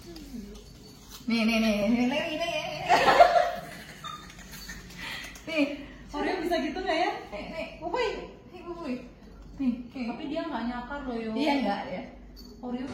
Nih. Nih, Oreo bisa gitu nggak ya? nih, Bubuy. Nih, Tapi dia nggak nyakar loh yo. iya enggak ya. Oreo.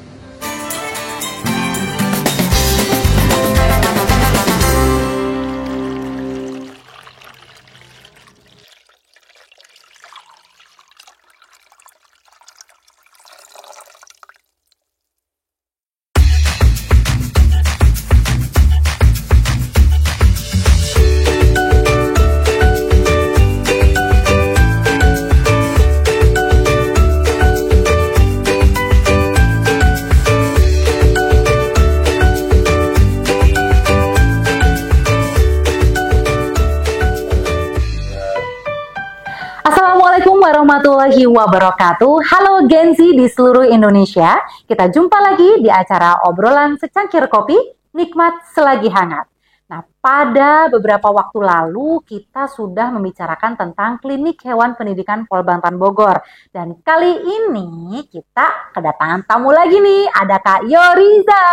Assalamualaikum warahmatullahi wabarakatuh. Halo Gen Z di seluruh Indonesia. Kita jumpa lagi di acara obrolan secangkir kopi, nikmat selagi hangat. Nah, pada beberapa waktu lalu kita sudah membicarakan tentang klinik hewan pendidikan Polbantan Bogor. Dan kali ini kita kedatangan tamu lagi nih, ada Kak Yoriza.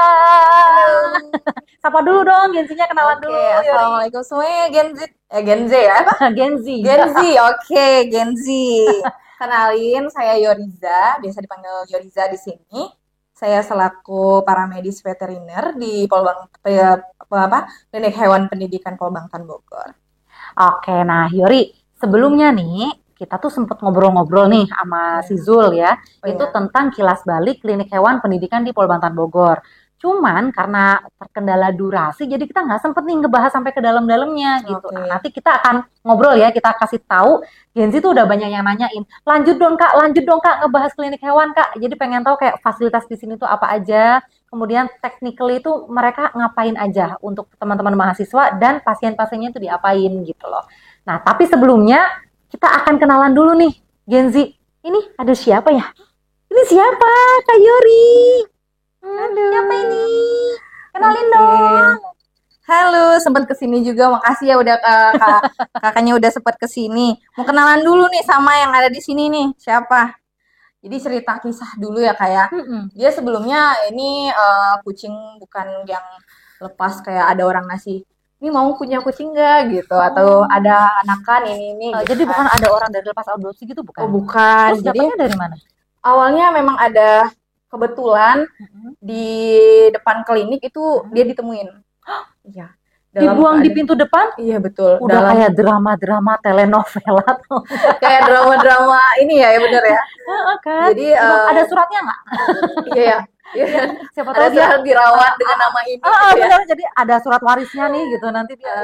Sapa dulu dong, Gen Z-nya kenalan dulu. Yori. Assalamualaikum semuanya Gen Z ya. Gen Z. Oke, Gen Z. Kenalin, saya Yoriza, biasa dipanggil Yoriza di sini. Saya selaku paramedis veteriner di Klinik Hewan Pendidikan Polbantan Bogor. Oke, nah Yori, sebelumnya nih kita tuh sempet ngobrol-ngobrol nih sama si Zul ya, itu tentang kilas balik klinik hewan pendidikan di Polbantan Bogor. Cuman karena terkendala durasi, jadi kita nggak sempet nih ngebahas sampai ke dalam-dalamnya gitu. Oke. Nah, nanti kita akan ngobrol ya, kita kasih tahu. Gen Z tuh udah banyak yang nanyain, lanjut dong kak ngebahas klinik hewan kak. Jadi pengen tahu kayak fasilitas di sini tuh apa aja. Kemudian technically itu mereka ngapain aja untuk teman-teman mahasiswa dan pasien-pasiennya itu diapain gitu loh. Nah, tapi sebelumnya kita akan kenalan dulu nih, Gen Z. Ini ada siapa ya? Ini siapa? Kak Yori. Siapa ini? Kenalin dong. Halo, sempat kesini juga. Makasih ya udah kakaknya udah sempat kesini. Mau kenalan dulu nih sama yang ada di sini nih. Siapa? Jadi cerita kisah dulu ya kayak. Dia sebelumnya ini kucing bukan yang lepas kayak ada orang ngasih. Ini mau punya kucing nggak gitu? Atau ada anakan ini. Gitu Jadi kan. bukan ada orang dari lepas adopsi gitu bukan? Oh, bukan. Terus Jadi dapetnya dari mana? awalnya memang ada kebetulan di depan klinik itu dia ditemuin. Iya. Dibuang di pintu depan? Iya betul. Udah kayak drama-drama telenovela tuh. Kayak drama-drama ini ya bener ya. Kan? Jadi ada suratnya nggak? Iya. Siapa Ada tahu dia surat dirawat dengan nama ini. Gitu ya. benar, jadi ada surat warisnya nih gitu nanti dia.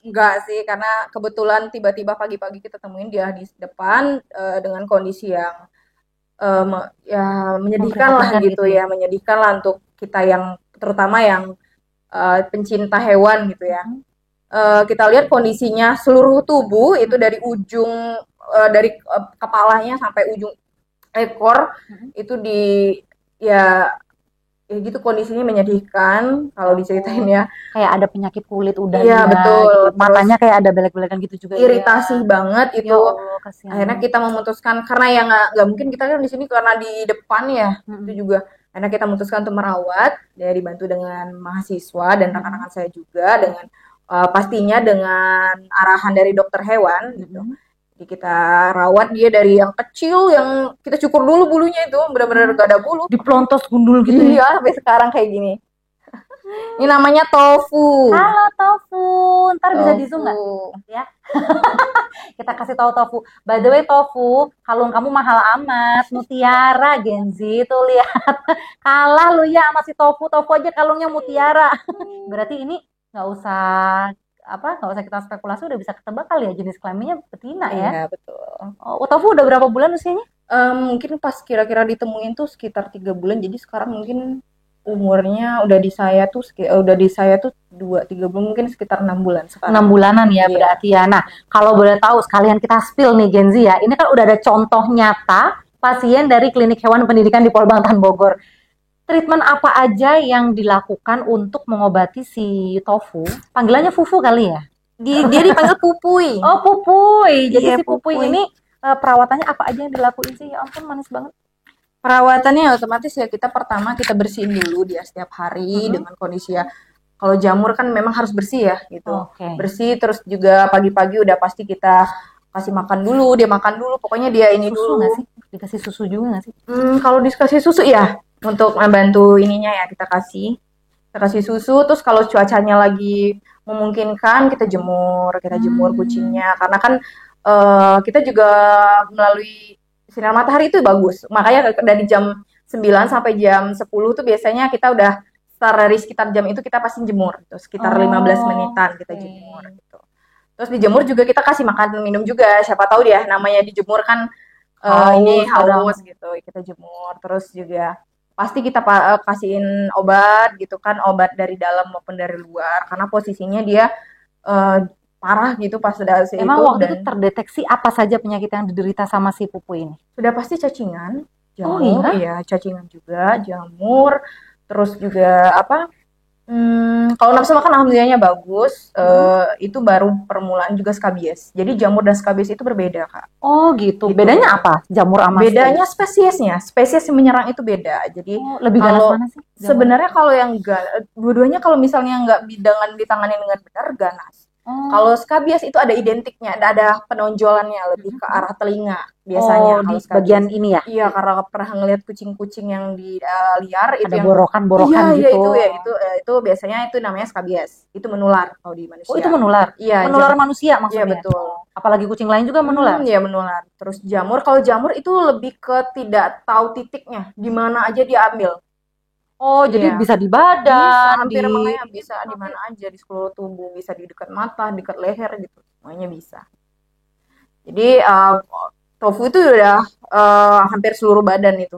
Enggak sih, karena kebetulan tiba-tiba pagi-pagi kita temuin dia di depan dengan kondisi yang menyedihkan lah gitu ya, menyedihkan lah untuk kita yang terutama yang pencinta hewan gitu ya. Kita lihat kondisinya seluruh tubuh itu dari ujung dari kepalanya sampai ujung ekor itu ya gitu kondisinya menyedihkan kalau diceritain ya. Kayak ada penyakit kulit udah Iya, betul. gitu. Matanya kayak ada belek-belekan gitu juga. Iritasi banget itu. Ya Allah, kasihan. Akhirnya kita memutuskan karena ya nggak mungkin kita kan di sini karena di depan ya itu juga. Akhirnya kita memutuskan untuk merawat, ya dibantu dengan mahasiswa dan rekan-rekan saya juga dengan pastinya dengan arahan dari dokter hewan gitu. Jadi kita rawat dia dari yang kecil yang kita cukur dulu bulunya itu benar-benar gak ada bulu. Dipelontos gundul gitu. Iya, sampai sekarang kayak gini. Ini namanya Tofu. Halo Tofu, ntar bisa Tofu. di zoom nggak? Ya. Kita kasih tahu Tofu. By the way Tofu, kalung kamu mahal amat, mutiara Gen Z tuh lihat. Kalah lu ya sama si Tofu. Tofu aja kalungnya mutiara. Berarti ini nggak usah kita spekulasi, udah bisa ketebak kali ya jenis kelaminnya betina ya. Iya, betul. Oh, Tofu udah berapa bulan usianya? Mungkin pas kira-kira ditemuin tuh sekitar 3 bulan, jadi sekarang mungkin umurnya udah di saya tuh 2-3 bulan, mungkin sekitar 6 bulan sekarang. 6 bulanan ya. Iya. Berarti ya. Nah, kalau boleh tahu sekalian kita spill nih Gen Z ya. Ini kan udah ada contoh nyata pasien dari klinik hewan pendidikan di Polbantan Bogor. Treatment apa aja yang dilakukan untuk mengobati si Tofu? Panggilannya Fufu kali ya? Dia dipanggil Pupuy. Oh, Pupuy. Jadi Iya, si Pupuy Pupuy. ini perawatannya apa aja yang dilakuin sih? Ya ampun, manis banget. Perawatannya otomatis ya kita pertama kita bersihin dulu dia setiap hari dengan kondisi ya. Kalau jamur kan memang harus bersih ya gitu. Oke. Bersih terus juga pagi-pagi udah pasti kita kasih makan dulu, dia makan dulu. Pokoknya dia ini Susu dulu. nggak sih? Dikasih susu juga nggak sih? Kalau dikasih susu ya untuk membantu ininya ya kita kasih. Kita kasih susu terus kalau cuacanya lagi memungkinkan kita jemur kucingnya karena kan kita juga melalui sinar matahari itu bagus. Makanya dari jam 9 sampai jam 10 tuh biasanya kita udah start dari sekitar jam itu kita pasti jemur gitu. Sekitar 15 menitan kita jemur gitu. Terus dijemur juga kita kasih makan minum juga. Siapa tahu dia namanya dijemur kan ini haus gitu. Kita jemur. Terus juga pasti kita kasihin obat gitu kan, obat dari dalam maupun dari luar karena posisinya dia parah gitu pas sudah Emang itu waktu dan itu terdeteksi apa saja penyakit yang diderita sama si Pupu ini? sudah pasti cacingan, Oh, jamur, iya? iya cacingan juga, jamur, terus juga apa? Kalau nafsu makan alhamdulillahnya bagus, itu baru permulaan juga skabies. Jadi jamur dan skabies itu berbeda kak. Oh gitu. Gitu. Bedanya apa? Jamur sama Bedanya spesiesnya, spesies yang menyerang itu beda. Jadi Oh, lebih ganas kalau mana sih? Jamur? sebenarnya kalau yang dua-duanya kalau misalnya nggak dengan ditangani dengan benar ganas. Oh, Kalau skabies itu ada identiknya, ada penonjolannya lebih ke arah telinga biasanya oh, kalau di skabies. bagian ini ya? Iya, karena pernah ngeliat kucing-kucing yang di liar itu Ada yang borokan-borokan iya gitu. itu biasanya itu namanya skabies. Itu menular kalau di manusia. Oh, itu menular? Iya, Menular manusia iya maksudnya? betul. Apalagi kucing lain juga menular? Iya menular. Terus jamur, kalau jamur itu lebih ke tidak tahu titiknya, di mana aja dia ambil. Oh, jadi Iya. bisa di Bisa, badan, hampir di... makanya bisa di mana aja di seluruh tubuh, bisa di dekat mata, dekat leher gitu, semuanya bisa. Jadi tofu itu udah hampir seluruh badan itu.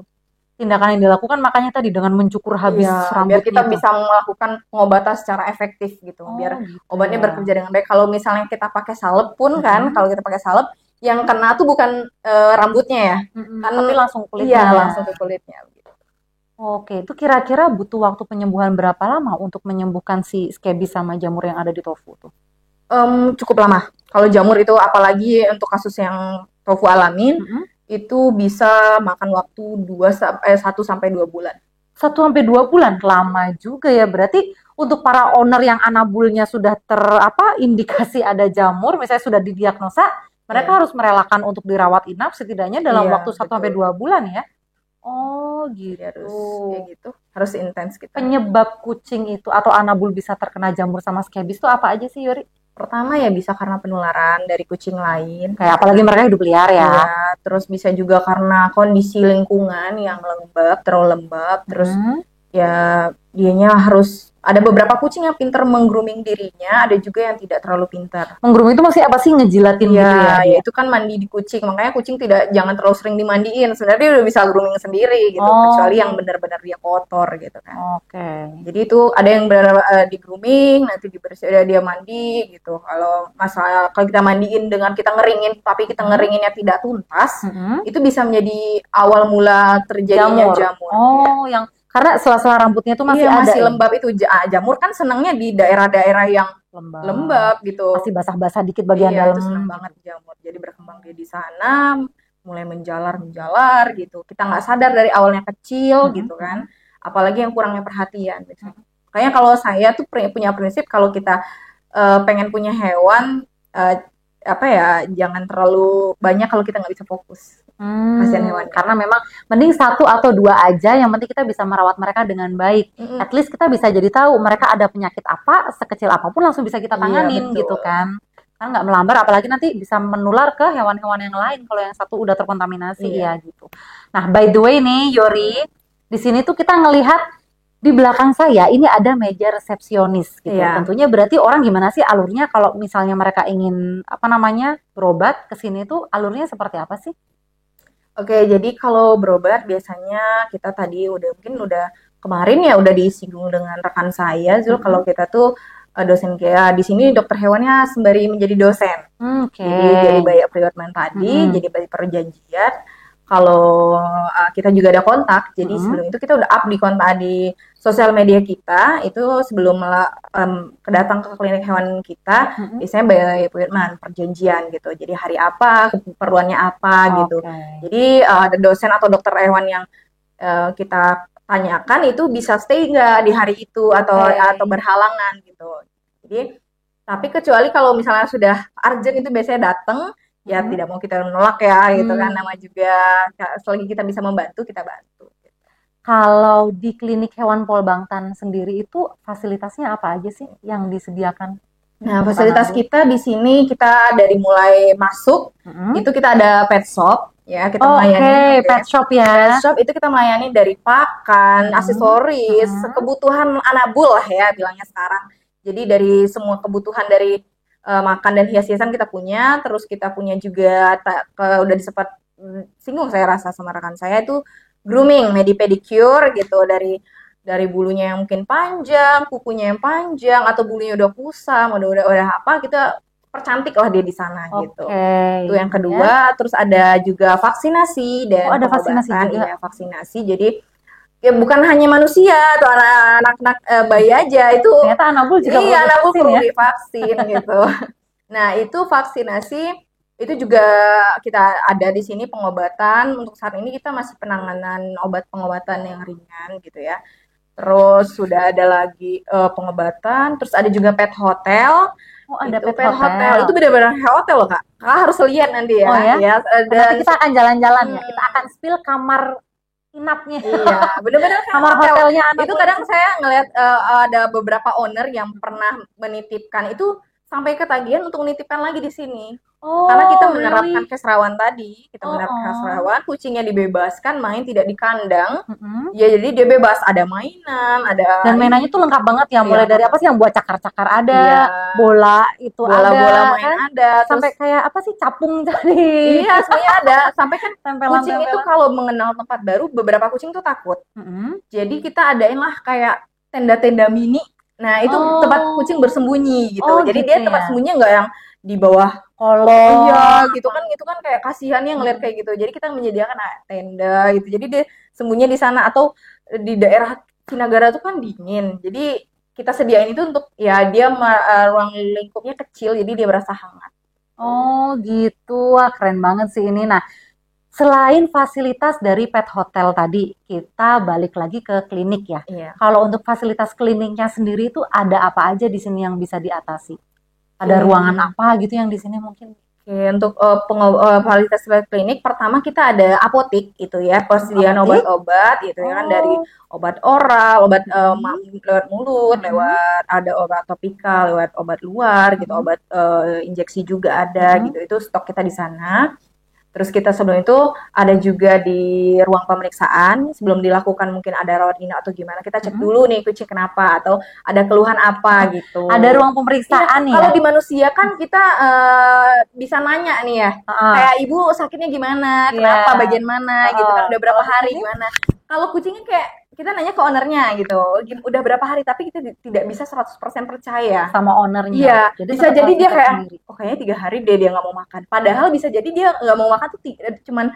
tindakan yang dilakukan makanya tadi dengan mencukur habis Iya, biar rambutnya kita itu. bisa melakukan pengobatan secara efektif gitu, Oh, biar gitu obatnya ya. bekerja dengan baik. Kalau misalnya kita pakai salep pun kan, kalau kita pakai salep, yang kena tuh bukan rambutnya ya, kan Tapi langsung iya kulitnya. langsung ke kulitnya. Gitu. Oke, itu kira-kira butuh waktu penyembuhan berapa lama untuk menyembuhkan si scabies sama jamur yang ada di tofu tuh? Cukup lama. Kalau jamur itu apalagi untuk kasus yang tofu alamin, itu bisa makan waktu 1 sampai 2 bulan. 1 sampai 2 bulan, lama juga ya. Berarti untuk para owner yang anabulnya sudah indikasi ada jamur, misalnya sudah didiagnosa, mereka harus merelakan untuk dirawat inap setidaknya dalam Iya, waktu 1 sampai 2 bulan ya. Oh, Jadi gitu. harus kayak gitu, harus intens kita. Penyebab kucing itu atau anabul bisa terkena jamur sama scabies itu apa aja sih, Yori? Pertama ya bisa karena penularan dari kucing lain. Kayak apalagi mereka hidup liar ya. Iya, terus bisa juga karena kondisi lingkungan yang lembab, terlalu lembab, terus ya dianya harus ada beberapa kucing yang pintar meng-grooming dirinya, ada juga yang tidak terlalu pintar. Menggrooming itu masih apa sih, ngejilatin gitu ya? Ya itu kan mandi di kucing, makanya kucing jangan terlalu sering dimandiin. Sebenarnya dia udah bisa grooming sendiri gitu, Oh. kecuali yang benar-benar dia kotor gitu kan. Oke. Jadi itu ada yang di grooming, nanti dibersih, dia mandi gitu. Kalau kita mandiin dengan kita ngeringin, tapi kita ngeringinnya tidak tuntas, itu bisa menjadi awal mula terjadinya jamur. Oh, yang karena sela-sela rambutnya itu masih Iya, ada masih ya? lembab itu. Jamur kan senangnya di daerah-daerah yang lembab gitu. Masih basah-basah dikit bagian Iya, dalam. itu senang banget jamur. Jadi berkembang dia di sana, mulai menjalar gitu. Kita nggak sadar dari awalnya kecil gitu kan. Apalagi yang kurangnya perhatian. Kayaknya kalau saya tuh punya prinsip kalau kita pengen punya hewan, jangan terlalu banyak kalau kita nggak bisa fokus. Kasihan hewan. Karena memang mending 1 atau 2 aja, yang penting kita bisa merawat mereka dengan baik. At least kita bisa jadi tahu mereka ada penyakit apa, sekecil apapun langsung bisa kita tanganin gitu kan. Kan nggak melambar, apalagi nanti bisa menular ke hewan-hewan yang lain kalau yang satu udah terkontaminasi ya gitu. Nah, by the way nih Yori, di sini tuh kita ngelihat di belakang saya ini ada meja resepsionis gitu. Tentunya berarti orang gimana sih alurnya kalau misalnya mereka ingin berobat ke sini tuh alurnya seperti apa sih? Oke, jadi kalau berobat biasanya kita tadi udah kemarin ya udah disinggung dengan rekan saya Zul, kalau kita tuh dosen kayak di sini dokter hewannya sembari menjadi dosen. Jadi by appointment tadi, jadi by perjanjian. Kalau kita juga ada kontak, jadi sebelum itu kita udah up di kontak di sosial media kita, itu sebelum kedatang ke klinik hewan kita, biasanya by appointment, perjanjian gitu. Jadi hari apa, keperluannya apa gitu. Jadi ada dosen atau dokter hewan yang kita tanyakan itu bisa stay nggak di hari itu atau berhalangan gitu. Jadi tapi kecuali kalau misalnya sudah urgent itu biasanya datang, ya tidak mau kita menolak ya gitu kan, nama juga selagi kita bisa membantu kita bantu. Kalau di klinik hewan Pol Bangtan sendiri itu fasilitasnya apa aja sih yang disediakan? Nah, fasilitas kita di sini kita dari mulai masuk itu kita ada pet shop ya, kita melayani pet shop ya. Pet shop itu kita melayani dari pakan, aksesoris, kebutuhan anabul lah ya bilangnya sekarang. Jadi dari semua kebutuhan dari makan dan hias-hiasan kita punya, terus kita punya juga udah disempat singgung saya rasa sama rekan saya itu grooming, pedicure gitu, dari bulunya yang mungkin panjang, kukunya yang panjang, atau bulunya udah kusam, udah apa, kita percantik lah dia di sana gitu. Itu yang kedua, terus ada juga vaksinasi dan ada vaksinasi juga. Ya, vaksinasi. Jadi ya bukan hanya manusia atau anak-anak bayi aja itu. Ternyata anabul juga perlu divaksin gitu. Nah, itu vaksinasi itu juga kita ada di sini pengobatan. Untuk saat ini kita masih penanganan pengobatan yang ringan gitu ya. Terus sudah ada lagi pengobatan, terus ada juga pet hotel. Ada pet hotel. Itu benar-benar hotel loh Kak. Kakak harus lihat nanti ya. Ya, nanti kita akan jalan-jalan ya. Kita akan spill kamar inapnya. Iya, benar-benar kamar hotelnya. Itu kadang saya ngelihat ada beberapa owner yang pernah menitipkan itu sampai ketagihan untuk menitipkan lagi di sini. Karena kita menerapkan keserawan tadi, keserawan, kucingnya dibebaskan main tidak di kandang. Ya jadi dia bebas, ada mainan, ada. Dan mainannya tuh lengkap banget ya, mulai dari apa sih yang buat cakar-cakar ada, bola itu bola main kan? ada, sampai kayak apa sih capung tadi. Iya, semuanya ada. Sampai kan kucing itu kalau mengenal tempat baru, beberapa kucing tuh takut. Jadi kita adain lah kayak tenda-tenda mini. Nah, itu tempat kucing bersembunyi gitu. Jadi dia tempat sembunyinya nggak yang di bawah kolong. Iya, gitu kan itu kan kayak kasihannya ngeliat kayak gitu. Jadi kita menyediakan tenda gitu. Jadi dia sembunyinya di sana atau di daerah Cinagara itu kan dingin. Jadi kita sediain itu untuk ya dia ruang lingkupnya kecil jadi dia berasa hangat. Oh, gitu. Wah, keren banget sih ini. Nah, selain fasilitas dari pet hotel tadi, kita balik lagi ke klinik ya. Kalau untuk fasilitas kliniknya sendiri itu ada apa aja di sini yang bisa diatasi? Ada ruangan apa gitu yang di sini mungkin? Untuk fasilitas klinik, pertama kita ada apotik itu ya, persediaan obat-obat gitu ya kan, dari obat oral, obat lewat mulut, lewat ada obat topikal, lewat obat luar gitu, obat injeksi juga ada gitu. Itu stok kita di sana. Terus kita sebelum itu ada juga di ruang pemeriksaan, sebelum dilakukan mungkin ada rawat inap atau gimana, kita cek dulu nih kucing kenapa atau ada keluhan apa gitu. Ada ruang pemeriksaan nih. Kalau di manusia kan kita bisa nanya nih ya, kayak ibu sakitnya gimana, kenapa, bagian mana gitu kan, udah berapa hari gimana. Kalau kucingnya kayak kita nanya ke ownernya gitu, udah berapa hari, tapi kita tidak bisa 100% percaya sama ownernya. Iya, jadi bisa jadi dia kayak, kayaknya 3 hari dia nggak mau makan. Padahal bisa jadi dia nggak mau makan tuh cuman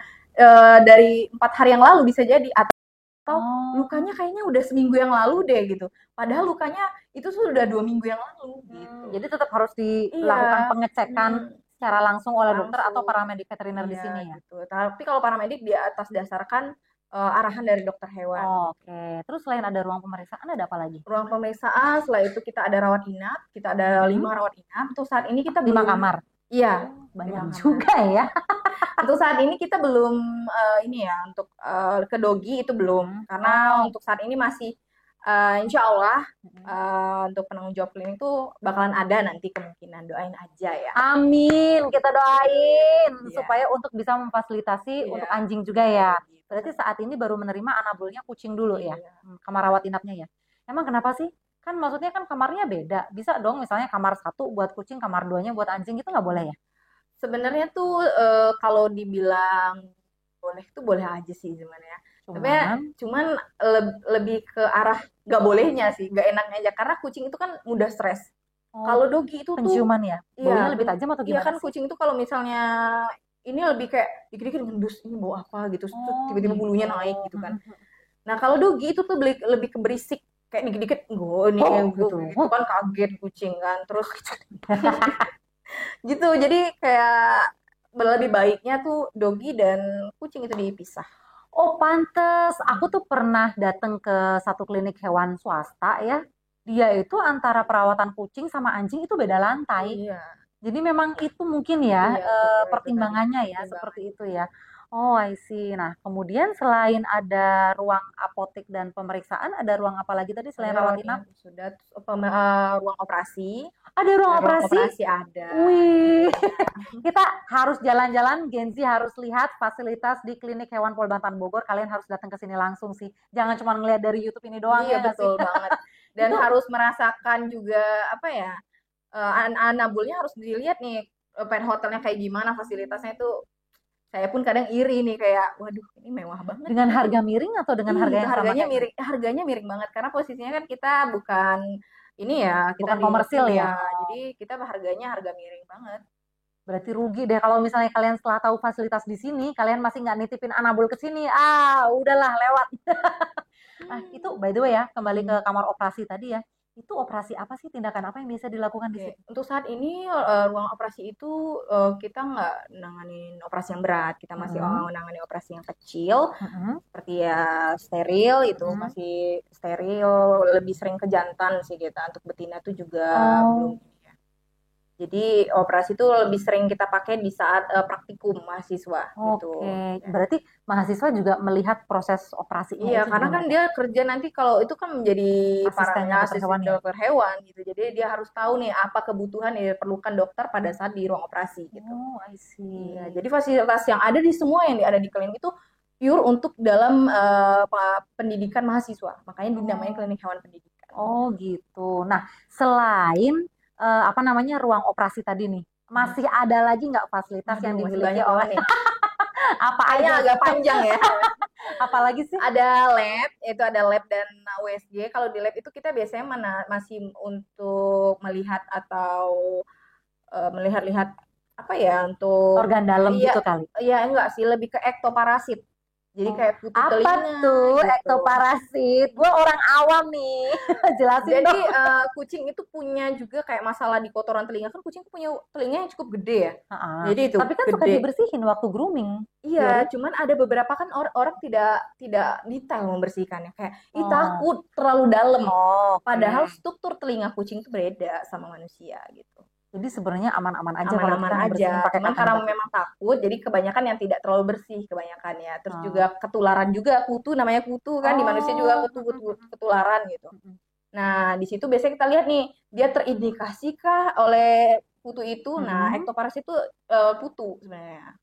dari 4 hari yang lalu bisa jadi, atau lukanya kayaknya udah seminggu yang lalu deh gitu. Padahal lukanya itu sudah 2 minggu yang lalu. Gitu. Jadi tetap harus dilakukan pengecekan secara langsung oleh dokter atau paramedik veteriner di sini ya. Gitu. Tapi kalau paramedik di atas dasarkan arahan dari dokter hewan. Terus selain ada ruang pemeriksaan ada apa lagi? Ruang pemeriksaan, setelah itu kita ada rawat inap, kita ada 5 rawat inap. Untuk saat ini kita 5 kamar. Iya, banyak juga ya. Untuk saat ini kita belum ini ya, untuk ke dogi itu belum, karena untuk saat ini masih insya Allah untuk penanggung jawab klinik itu bakalan ada nanti kemungkinan, doain aja ya. Amin, kita doain supaya untuk bisa memfasilitasi untuk anjing juga ya. Berarti saat ini baru menerima anabulnya kucing dulu ya, kamar rawat inapnya ya. Emang kenapa sih? Kan maksudnya kan kamarnya beda. Bisa dong misalnya kamar 1 buat kucing, kamar 2-nya buat anjing, itu nggak boleh ya? Sebenarnya tuh kalau dibilang boleh tuh boleh aja sih sebenarnya. Cuman lebih ke arah nggak bolehnya sih, nggak enaknya aja. Karena kucing itu kan mudah stres. Kalau dogi itu penciuman ya? Baunya lebih tajam atau gimana? Iya kan kucing itu kalau misalnya ini lebih kayak dikit-dikit ngendus, ini bau apa gitu, tiba-tiba bulunya naik gitu kan. Nah kalau dogi itu tuh lebih ke berisik, kayak dikit-dikit gitu kan, kaget kucing kan, terus gitu. Jadi kayak lebih baiknya tuh dogi dan kucing itu dipisah. Oh, pantes. Aku tuh pernah datang ke satu klinik hewan swasta ya. Dia itu antara perawatan kucing sama anjing itu beda Oh lantai. iya, Jadi memang itu mungkin ya iya betul itu tadi pertimbangannya ya seperti pertimbangannya. itu ya. Oh, I see. Nah, kemudian selain ada ruang apotek dan pemeriksaan, ada ruang apa lagi tadi selain Ada rawat nih inap? sudah terus ruang operasi. Ada ruang Nah, ruang operasi? operasi ada. Wih, Iya. kita harus jalan-jalan, Genzi harus lihat fasilitas di klinik hewan Polbantan Bogor. Kalian harus datang ke sini langsung sih. Jangan cuma ngeliat dari YouTube ini doang Iya ya nggak sih? betul banget. Dan Itu harus merasakan juga apa ya? Anabulnya harus dilihat nih pet hotelnya kayak gimana fasilitasnya itu. Saya pun kadang iri nih kayak, waduh ini mewah banget dengan gitu. harga miring atau dengan harga Itu yang sama harganya kayak miring, harganya miring banget karena posisinya kan kita bukan ini ya, kita bukan di komersil ya? ya. Jadi kita harganya harga miring banget. Berarti rugi deh kalau misalnya kalian setelah tahu fasilitas di sini, kalian masih nggak nitipin Anabul ke sini. Ah, udahlah lewat. Ah, itu by the way ya, kembali ke Hmm. kamar operasi tadi ya. Itu operasi apa sih, tindakan apa yang bisa dilakukan di Oke, situ? untuk saat ini ruang operasi itu kita nggak nanganin operasi yang berat, kita masih Mm-mm, menangani operasi yang kecil, mm-mm, seperti ya steril itu mm-mm. masih steril, lebih sering ke jantan sih kita, untuk betina tuh juga belum. Oh, Jadi operasi itu lebih sering kita pakai di saat praktikum mahasiswa oke. gitu. Ya. Berarti mahasiswa juga melihat proses operasinya Iya, itu karena juga kan mereka dia kerja nanti kalau itu kan menjadi asistennya dokter asisten hewan ya. dokter hewan gitu. Jadi dia harus tahu nih apa kebutuhan yang diperlukan dokter pada saat di ruang operasi gitu. Oh, I Iya, see. jadi fasilitas yang ada di semua yang ada di klinik itu pure untuk dalam pendidikan mahasiswa. Makanya dinamanya Oh, klinik hewan pendidikan. oh gitu. Nah, selain apa namanya ruang operasi tadi nih, Hmm. masih ada lagi nggak fasilitas yang Waduh, masih dimiliki banyak oleh banget nih. apa Kayaknya aja agak tuh? panjang ya. Apalagi sih? Ada lab, itu ada lab dan USG. Kalau di lab itu kita biasanya masih untuk melihat atau melihat-lihat apa ya untuk Organ dalam iya gitu kali. iya enggak sih lebih ke ektoparasit. Jadi Oh, kayak kutu apa telinga tuh gitu. ektoparasit? Gue orang awam nih. Jelasin Jadi dong. kucing itu punya juga kayak masalah di kotoran telinga kan kucing punya telinga yang cukup gede ya. Heeh. Jadi itu Tapi kan suka gede. dibersihin waktu grooming, Iya, Yori. cuman ada beberapa kan orang tidak tidak detail membersihkannya kayak ih Oh, takut terlalu dalam. oh, Padahal oke. struktur telinga kucing itu beda sama manusia gitu. Jadi sebenarnya aman-aman aja kalau Aman-aman kita aja. ngebersihin pakai Cuman cotton karena bud gitu. memang takut, jadi kebanyakan yang tidak terlalu bersih kebanyakan ya. Terus juga Oh, ketularan juga kutu namanya kutu kan di manusia juga oh, ketularan gitu. Nah, di situ biasanya kita lihat nih dia terindikasi kah oleh kutu itu. Nah, ektoparasit itu kutu sebenarnya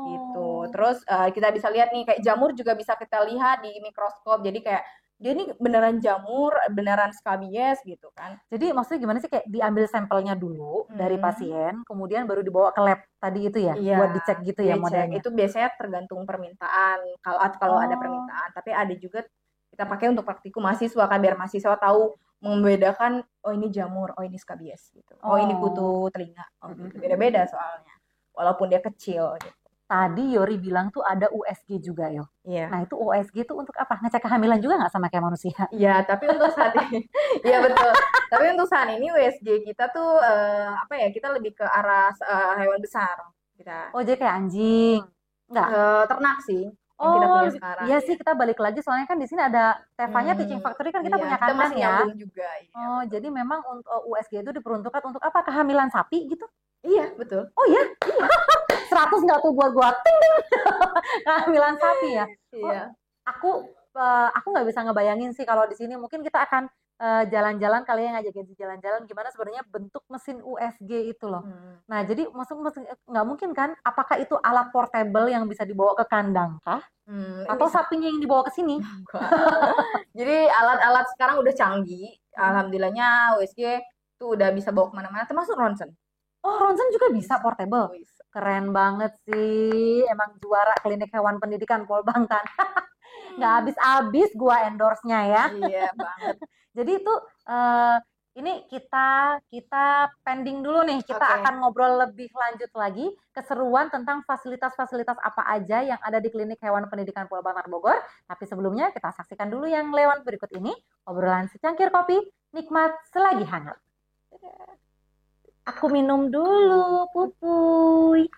gitu. oh. Terus kita bisa lihat nih kayak jamur juga bisa kita lihat di mikroskop. Jadi kayak dia ini beneran jamur, beneran skabies gitu kan. Jadi maksudnya gimana sih kayak diambil sampelnya dulu dari Hmm. pasien, kemudian baru dibawa ke lab tadi itu ya, Iya, buat dicek gitu ya dia cek. modelnya. Itu biasanya tergantung permintaan. Kalau ada Oh, permintaan, tapi ada juga kita pakai untuk praktikum mahasiswa kan biar mahasiswa tahu membedakan oh ini jamur, oh ini skabies gitu. Oh ini kutu oh. telinga. Oh gitu. Beda-beda soalnya. Walaupun dia kecil gitu. Tadi Yori bilang tuh ada USG juga yo. Iya. Nah itu USG tuh untuk apa? Ngecek kehamilan juga nggak sama kayak manusia? Iya, tapi untuk saat ini, iya betul. Tapi untuk saat ini USG kita tuh apa ya? Kita lebih ke arah hewan besar. Kita Oh jadi kayak anjing? Nggak? ternak sih yang kita Oh punya sekarang iya sih ya. kita balik lagi soalnya kan di sini ada Tevanya Teaching Hmm, Factory kan kita iya, punya kita kandang masih ya. nyambung juga. Iya, Oh betul. jadi memang untuk USG itu diperuntukkan untuk apa? Kehamilan sapi gitu? Iya, betul. Oh iya, 100 nggak tuh buat gua ting, ting. Kehamilan sapi ya? Oh Iya. aku aku nggak bisa ngebayangin sih kalau di sini mungkin kita akan jalan-jalan kali ya ngajakin si jalan-jalan gimana sebenarnya bentuk mesin USG itu loh. Hmm. Nah jadi masuk mesin nggak mungkin kan? Apakah itu alat portable yang bisa dibawa ke kandang kah? Atau Bisa. sapinya yang dibawa ke sini? Jadi alat-alat sekarang udah canggih. Mm-mm. Alhamdulillahnya USG tuh udah bisa bawa kemana-mana, termasuk ronsen. Oh Ronsen juga bisa Bisa. portable. Bisa. Keren banget sih, emang juara klinik hewan pendidikan Polbangtan. Nggak habis-habis gua endorse-nya ya. Iya banget. Jadi itu eh, ini kita kita pending dulu nih. Kita Oke. akan ngobrol lebih lanjut lagi keseruan tentang fasilitas-fasilitas apa aja yang ada di Klinik Hewan Pendidikan Pulau Bantar Bogor. Tapi sebelumnya kita saksikan dulu yang lewat berikut ini. Obrolan secangkir kopi, nikmat selagi hangat. Aku minum dulu, pupuy.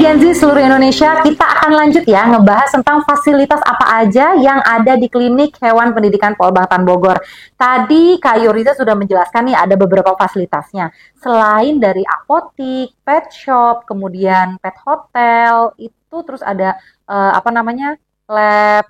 Gen Z seluruh Indonesia, kita akan lanjut ya ngebahas tentang fasilitas apa aja yang ada di klinik hewan pendidikan Polbangtan Bogor. Tadi Kak Yuriza sudah menjelaskan nih ada beberapa fasilitasnya. Selain dari apotik, pet shop, kemudian pet hotel, itu terus ada apa namanya? lab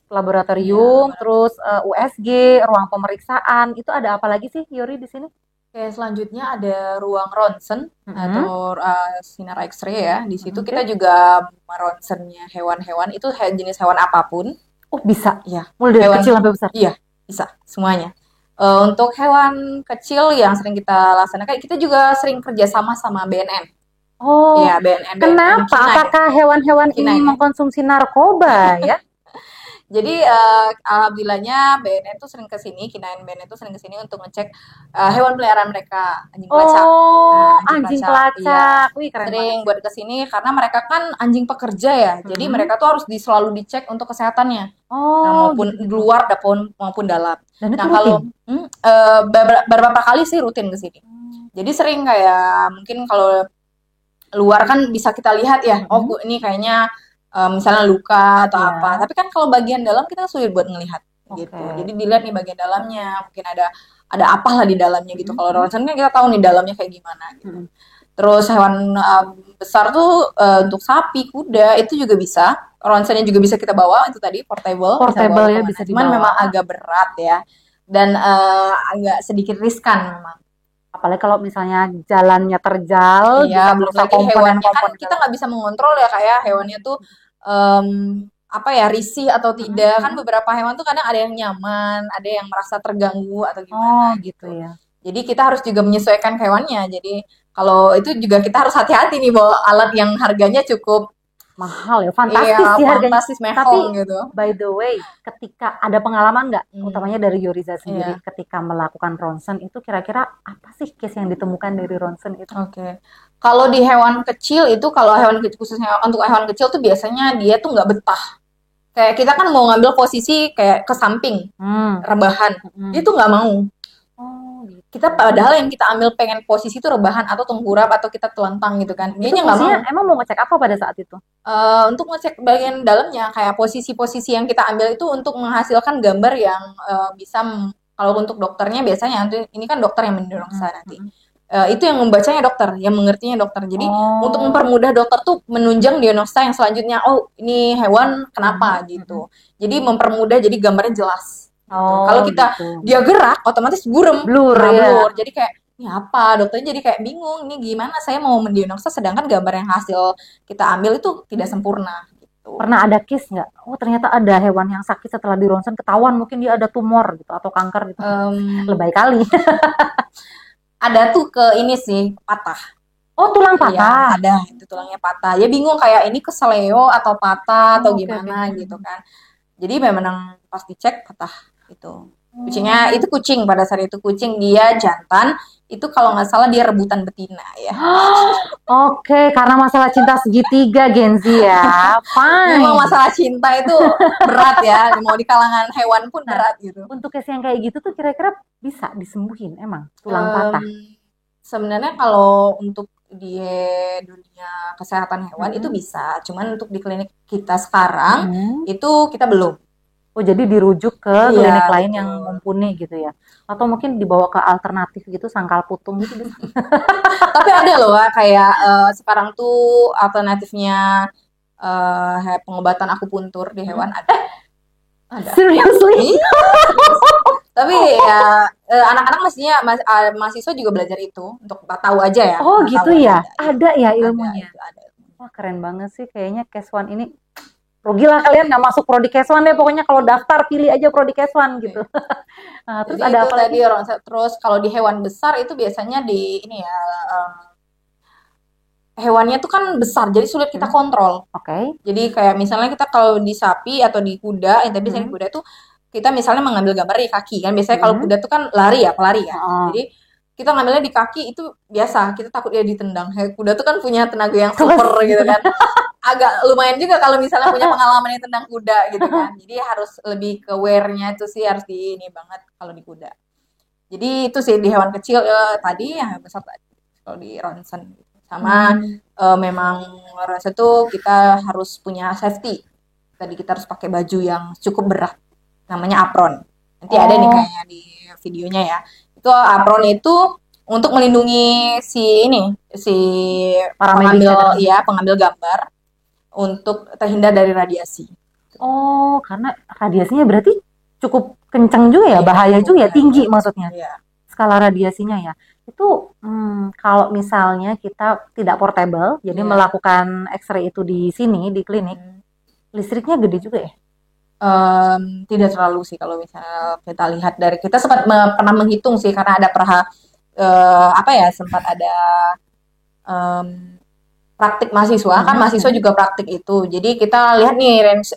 laboratorium, terus USG, ruang pemeriksaan. Itu ada apa lagi sih Yuri di sini? Oke, selanjutnya ada ruang ronsen atau sinar X-ray ya. Di situ kita juga meronsennya hewan-hewan itu jenis hewan apapun. Oh, bisa. Ya, Mulai dari hewan kecil sampai besar. Iya, bisa semuanya. Untuk hewan kecil yang sering kita laksanakan, kita juga sering kerjasama sama BNN. Oh, Iya, BNN. kenapa? Kinai. Apakah hewan-hewan ini Kinai. mengkonsumsi narkoba ya? Jadi alhamdulillahnya BNN tuh sering ke sini, Kinain BNN tuh sering ke sini untuk ngecek hewan peliharaan mereka, anjing pelacak. Oh, Nah, anjing Iya, pelacak. Wih, keren sering banget. buat ke sini karena mereka kan anjing pekerja ya. Jadi mereka tuh harus selalu dicek untuk kesehatannya. Nah, Oh, maupun gitu-gitu. di luar maupun dalam. Dan itu Nah, kalau rutin? beberapa kali sih rutin ke sini. Jadi sering kayak mungkin kalau luar kan bisa kita lihat ya, oh ini kayaknya misalnya luka atau Iya. apa. Tapi kan kalau bagian dalam kita sulit buat ngelihat gitu. Oke. Jadi dilihat nih bagian dalamnya, mungkin ada apalah di dalamnya gitu. Kalau ronsen kan kita tahu nih dalamnya kayak gimana gitu. Terus hewan besar tuh untuk sapi, kuda itu juga bisa. Ronsennya juga bisa kita bawa itu tadi portable. Portable ya, kemana. bisa Cuman dibawa. memang agak berat ya dan agak sedikit riskan memang. Apalagi kalau misalnya jalannya terjal, Iya, bisa belum merusak lagi hewannya kan komponen-komponen kita nggak bisa mengontrol ya kayak hewannya tuh apa ya risih atau tidak. Kan beberapa hewan tuh kadang ada yang nyaman, ada yang merasa terganggu atau Oh, gimana gitu gitu. ya. Jadi kita harus juga menyesuaikan hewannya. Jadi kalau itu juga kita harus hati-hati nih bawa alat yang harganya cukup Mahal ya, fantastis iya, sih harganya. fantastis Tapi mehong gitu. by the way, ketika ada pengalaman nggak, utamanya dari Yuriza sendiri, Iya. ketika melakukan ronsen itu kira-kira apa sih case yang ditemukan dari ronsen itu? Oke. Kalau di hewan kecil itu kalau hewan khususnya untuk hewan kecil tuh biasanya dia tuh nggak betah. Kayak kita kan mau ngambil posisi kayak ke samping, rebahan. Dia tuh nggak mau. Oh, gitu. Kita padahal yang kita ambil pengen posisi itu rebahan atau tengkurap atau kita telentang gitu kan. Itu Dianya nggak mau. fungsinya emang mau ngecek apa pada saat itu? Untuk ngecek bagian dalamnya kayak posisi-posisi yang kita ambil itu untuk menghasilkan gambar yang bisa kalau untuk dokternya biasanya ini kan dokter yang mendiagnosa nanti. Itu yang membacanya dokter, yang mengertinya dokter. Jadi untuk mempermudah dokter tuh menunjang diagnosa yang selanjutnya. Oh, ini hewan kenapa gitu. Jadi mempermudah jadi gambarnya jelas. Gitu. Kalau kita dia gerak otomatis blur ya. blur. Jadi kayak ini apa? Dokternya jadi kayak bingung. Ini gimana saya mau mendiagnosa sedangkan gambar yang hasil kita ambil itu tidak sempurna gitu. Pernah ada case nggak? Oh, ternyata ada hewan yang sakit setelah di ronsen ketahuan mungkin dia ada tumor gitu atau kanker gitu. Lebay kali. Ada tuh ke ini sih patah. Oh, tulang patah. Iya, ada itu tulangnya patah. Dia bingung kayak ini keseleo atau patah atau gimana gitu kan. Jadi memang pas dicek patah itu. Kucingnya itu kucing pada saat itu kucing dia jantan. Itu kalau nggak salah dia rebutan betina ya. Oke, karena masalah cinta segitiga Gen Z ya. Fine. Memang masalah cinta itu berat ya. Mau di kalangan hewan pun berat gitu. Untuk case yang kayak gitu tuh kira-kira bisa disembuhin emang tulang patah? Sebenarnya kalau untuk di dunia kesehatan hewan itu bisa. Cuman untuk di klinik kita sekarang itu kita belum. Oh, jadi dirujuk ke klinik lain yang mumpuni gitu ya? Atau mungkin dibawa ke alternatif gitu, sangkal putung gitu. Tapi ada loh kayak sekarang tuh alternatifnya pengobatan akupuntur di hewan ada. Seriously? Tapi ya anak-anak mahasiswa juga belajar itu untuk tahu aja ya. Oh gitu ya? Ada ya ilmunya? Ada. Wah keren banget sih kayaknya Case One ini. Rugi lah kalian nggak masuk prodi Case One deh, pokoknya kalau daftar pilih aja prodi Case One gitu. Nah, terus jadi ada itu apa tadi terus kalau di hewan besar itu biasanya di ini ya hewannya tuh kan besar jadi sulit kita kontrol. Oke. Jadi kayak misalnya kita kalau di sapi atau di kuda, yang biasanya kuda tuh kita misalnya mengambil gambar di kaki kan biasanya kalau kuda tuh kan pelari ya. Jadi kita ngambilnya di kaki itu biasa, kita takut dia ditendang. Kuda tuh kan punya tenaga yang super gitu kan. Agak lumayan juga kalau misalnya punya pengalaman yang tendang kuda gitu kan. Jadi harus lebih ke wear-nya itu sih harus di ini banget kalau di kuda. Jadi itu sih di hewan kecil tadi yang besar tadi kalau di ronsen gitu. Sama memang rasa tuh kita harus punya safety. Tadi kita harus pakai baju yang cukup berat, namanya apron. Nanti ada nih Oh, kayaknya di videonya ya. Itu apron itu untuk melindungi si para medisnya tadi. pengambil gambar untuk terhindar dari radiasi. Oh, karena radiasinya berarti cukup kencang juga ya, Iya, bahaya juga ya, iya, tinggi maksudnya. iya. Skala radiasinya ya. Itu kalau misalnya kita tidak portable, jadi Iya. melakukan X-ray itu di sini, di klinik, Hmm. listriknya gede juga ya? Tidak terlalu sih kalau misalnya kita lihat dari kita sempat pernah menghitung sih karena ada sempat ada em, praktik mahasiswa kan mahasiswa juga praktik itu jadi kita lihat nih range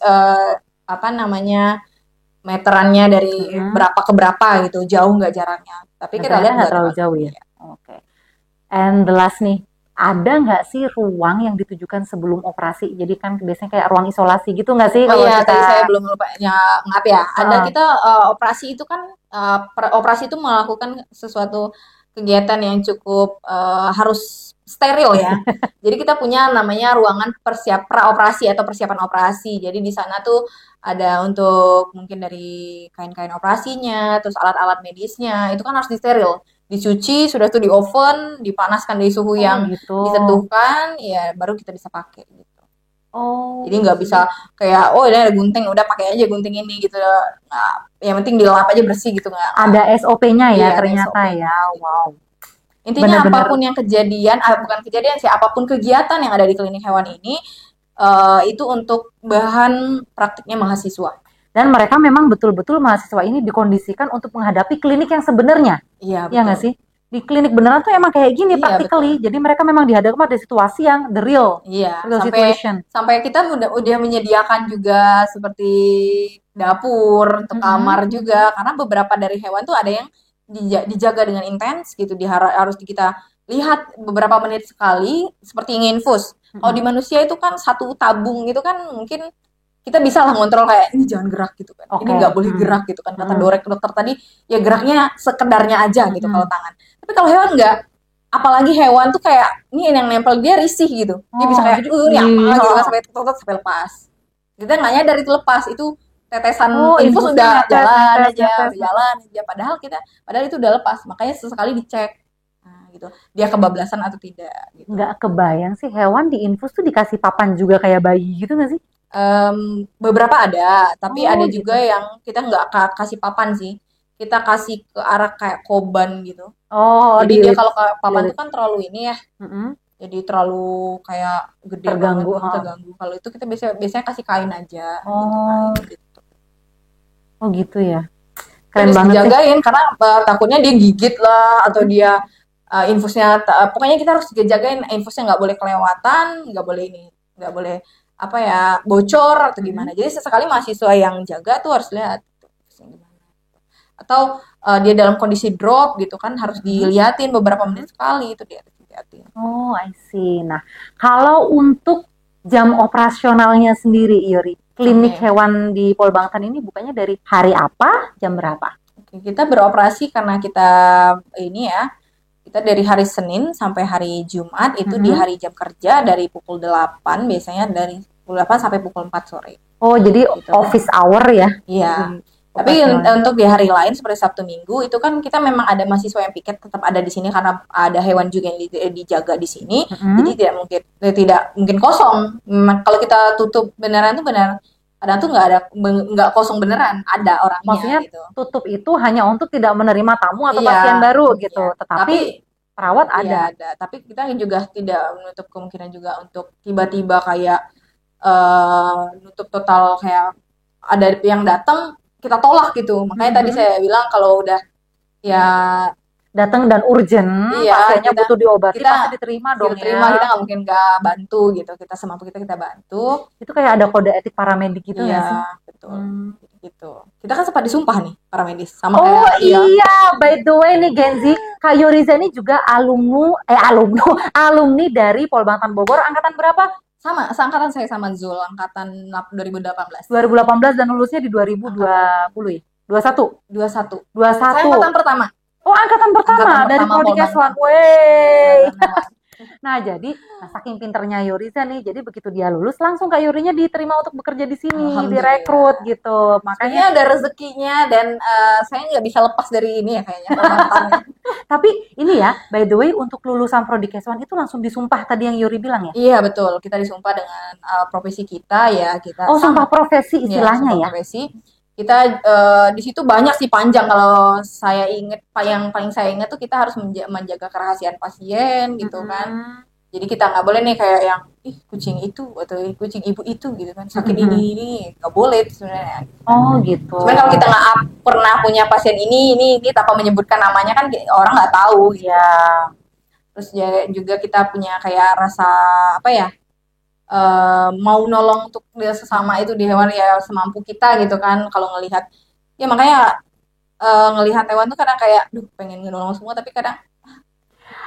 meterannya dari berapa ke berapa gitu jauh nggak jaraknya tapi kita lihat nggak terlalu jauh ya. Oke. And the last nih, ada nggak sih ruang yang ditujukan sebelum operasi? Jadi kan biasanya kayak ruang isolasi gitu nggak sih Oh kalau iya, kita? tadi saya belum lupa maaf ya. Ada kita operasi itu kan operasi itu melakukan sesuatu kegiatan yang cukup harus steril ya. Jadi kita punya namanya ruangan praoperasi atau persiapan operasi. Jadi di sana tuh ada untuk mungkin dari kain-kain operasinya, terus alat-alat medisnya, itu kan harus disteril. Dicuci, sudah tuh di oven, dipanaskan di suhu yang gitu. ditentukan, ya baru kita bisa pakai gitu. Oh, Jadi nggak bisa kayak ini ada gunting udah pakai aja gunting ini gitu. Nah, yang penting dilap aja bersih gitu nggak. ada SOP-nya ya Iya, ada ternyata SOP-nya. ya. Wow. Intinya Benar-benar. apapun yang kejadian, bukan kejadian sih, apapun kegiatan yang ada di klinik hewan ini itu untuk bahan praktiknya mahasiswa. Dan mereka memang betul-betul mahasiswa ini dikondisikan untuk menghadapi klinik yang sebenarnya. Iya, Iya nggak sih? Di klinik beneran tuh emang kayak gini Iya, practically. Jadi mereka memang dihadapkan pada situasi yang the real Iya, situation. sampai kita udah menyediakan juga seperti dapur untuk kamar juga karena beberapa dari hewan tuh ada yang dijaga dengan intens gitu harus kita lihat beberapa menit sekali seperti nginfus. Kalau di manusia itu kan satu tabung itu kan mungkin kita bisa lah ngontrol kayak ini jangan gerak gitu kan. Ini nggak boleh gerak gitu kan kata dokter tadi ya geraknya sekedarnya aja gitu kalau tangan. Tapi kalau hewan nggak, apalagi hewan tuh kayak ini yang nempel dia risih gitu. Dia bisa kayak ini apa gitu kan sampai lepas. Kita nggak nyadar itu lepas itu tetesan infus udah jalan aja padahal itu udah lepas makanya sesekali dicek gitu dia kebablasan atau tidak gitu. Nggak kebayang sih hewan di infus tuh dikasih papan juga kayak bayi gitu nggak sih? Beberapa ada tapi ada juga yang kita nggak kasih papan sih kita kasih ke arah kayak koban gitu jadi dia kalau papan itu kan terlalu ini ya jadi terlalu kayak gede terganggu. Kalau itu kita biasanya kasih kain aja gitu. Oh gitu ya. Keren Terus banget dijagain karena takutnya dia gigit lah atau dia infusnya pokoknya kita harus dijagain infusnya nggak boleh kelewatan nggak boleh bocor atau gimana jadi sesekali mahasiswa yang jaga tuh harus lihat atau dia dalam kondisi drop gitu kan harus diliatin beberapa menit sekali itu dia harus diliatin. Oh I see. Nah kalau untuk jam operasionalnya sendiri Yori, klinik hewan di Polbangtan ini bukanya dari hari apa, jam berapa? Oke, kita beroperasi karena kita kita dari hari Senin sampai hari Jumat itu di hari jam kerja dari pukul 8 biasanya dari pukul 8 sampai pukul 4 sore. Oh jadi gitu. Office hour ya? Iya. Tapi untuk di hari lain seperti Sabtu Minggu itu kan kita memang ada mahasiswa yang piket tetap ada di sini karena ada hewan juga yang dijaga di sini. Jadi tidak mungkin kosong. Kalau kita tutup beneran tuh kadang tuh nggak kosong beneran ada orangnya. Maksudnya gitu. Tutup itu hanya untuk tidak menerima tamu atau pasien baru gitu. Tetapi perawat ada. Tapi kita juga tidak menutup kemungkinan juga untuk tiba-tiba kayak nutup total kayak ada yang datang kita tolak gitu. Makanya tadi saya bilang kalau udah datang dan urgent, pasiennya butuh diobati pasti diterima dong kita nggak mungkin nggak bantu gitu. Kita semampu kita bantu. Itu kayak ada kode etik paramedik gitu nggak sih? Betul. Gitu. Kita kan sempat disumpah nih paramedis sama by the way nih Genzi, Kak Yoriza ini juga alumni dari Polbangtan Bogor angkatan berapa? Sama, seangkatan saya sama Zul, angkatan 2018. 2018 dan lulusnya di 2020 ya? 21? 21. Saya angkatan pertama. Oh, angkatan pertama dari Prodi Keswan. Wey. Nah, jadi saking pinternya Yoriza nih, jadi begitu dia lulus langsung Kak Yorinya diterima untuk bekerja di sini, direkrut gitu. Makanya Makanya ada rezekinya dan saya nggak bisa lepas dari ini ya kayaknya mantannya. tapi ini ya, by the way untuk lulusan Prodi Keswan itu langsung disumpah tadi yang Yori bilang ya. Iya betul, kita disumpah dengan profesi kita ya, kita Oh, sumpah sama profesi ya, istilahnya sumpah ya. profesi. Kita di situ banyak sih panjang kalau saya inget, yang paling saya ingat tuh kita harus menjaga kerahasiaan pasien gitu kan. Jadi kita nggak boleh nih kayak yang kucing itu atau kucing ibu itu gitu kan sakit ini nggak boleh sebenarnya. Oh gitu. Cuman kalau kita nggak pernah punya pasien ini tanpa menyebutkan namanya kan orang nggak tahu gitu. Ya. Terus juga kita punya kayak rasa apa ya, mau nolong untuk dia sesama itu di hewan ya semampu kita gitu kan. Kalau ngelihat ya makanya ngelihat hewan tuh kadang kayak pengen nolong semua tapi kadang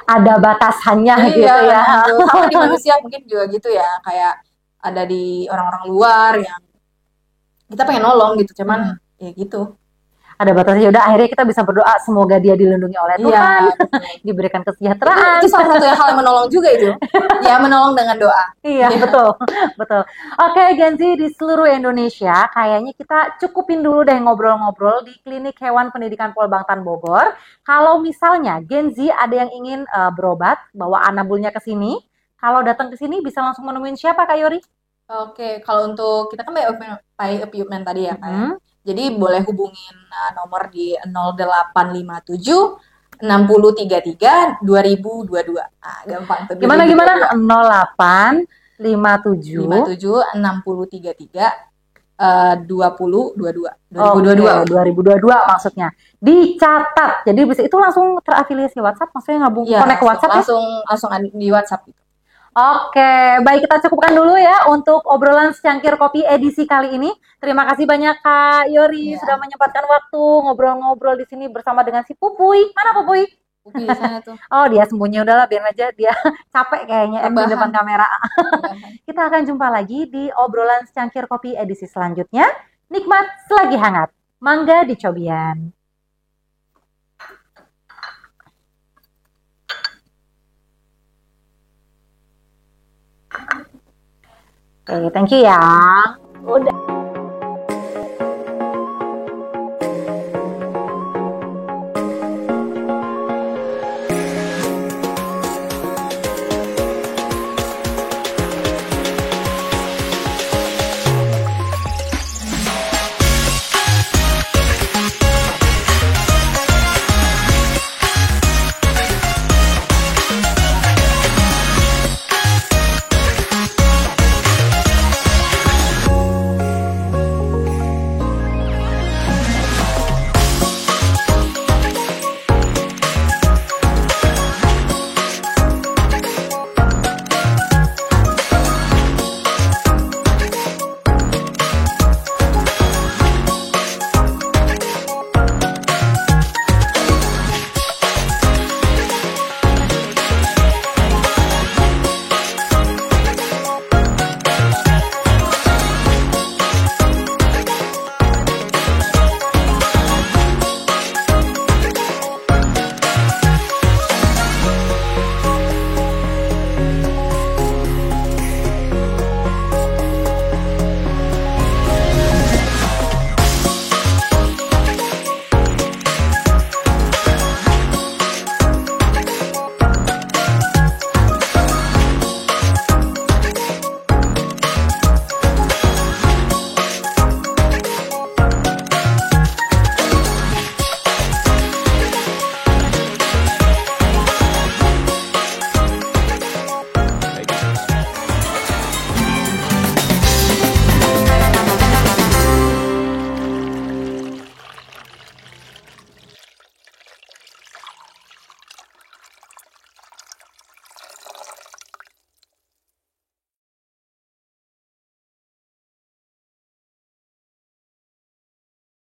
ada batasannya iya, gitu ya. gitu. Sama di manusia mungkin juga gitu ya, kayak ada di orang-orang luar yang kita pengen nolong gitu, cuman ya gitu. Ada batasnya. Udah akhirnya kita bisa berdoa semoga dia dilindungi oleh Tuhan, diberikan kesejahteraan. Itu salah satu hal yang menolong juga itu. Ya menolong dengan doa. Iya, betul. Betul. Oke, Genzi, di seluruh Indonesia kayaknya kita cukupin dulu deh ngobrol-ngobrol di Klinik Hewan Pendidikan Polbangtan Bogor. Kalau misalnya Genzi ada yang ingin berobat, bawa anabulnya ke sini, kalau datang ke sini bisa langsung menemuin siapa Kak Yori? Oke, kalau untuk kita kan by appointment tadi ya Kak. Jadi boleh hubungin nomor di 0857 6033 2022. Nah, gampang tuh. Gimana 0857 57 6033 2022. 2022 maksudnya. Dicatat. Jadi bisa itu langsung terafiliasi WhatsApp, maksudnya ngabung connect WhatsApp ya? Langsung di WhatsApp gitu. Oke, baik kita cukupkan dulu ya untuk obrolan secangkir kopi edisi kali ini. Terima kasih banyak Kak Yori sudah menyempatkan waktu ngobrol-ngobrol di sini bersama dengan si Pupuy. Mana Pupuy? Pupuy di sana tuh. Oh, dia sembunyi, udahlah biar aja dia capek kayaknya di depan kamera. Kita akan jumpa lagi di obrolan secangkir kopi edisi selanjutnya. Nikmat selagi hangat. Mangga dicobian. Oke, thank you ya.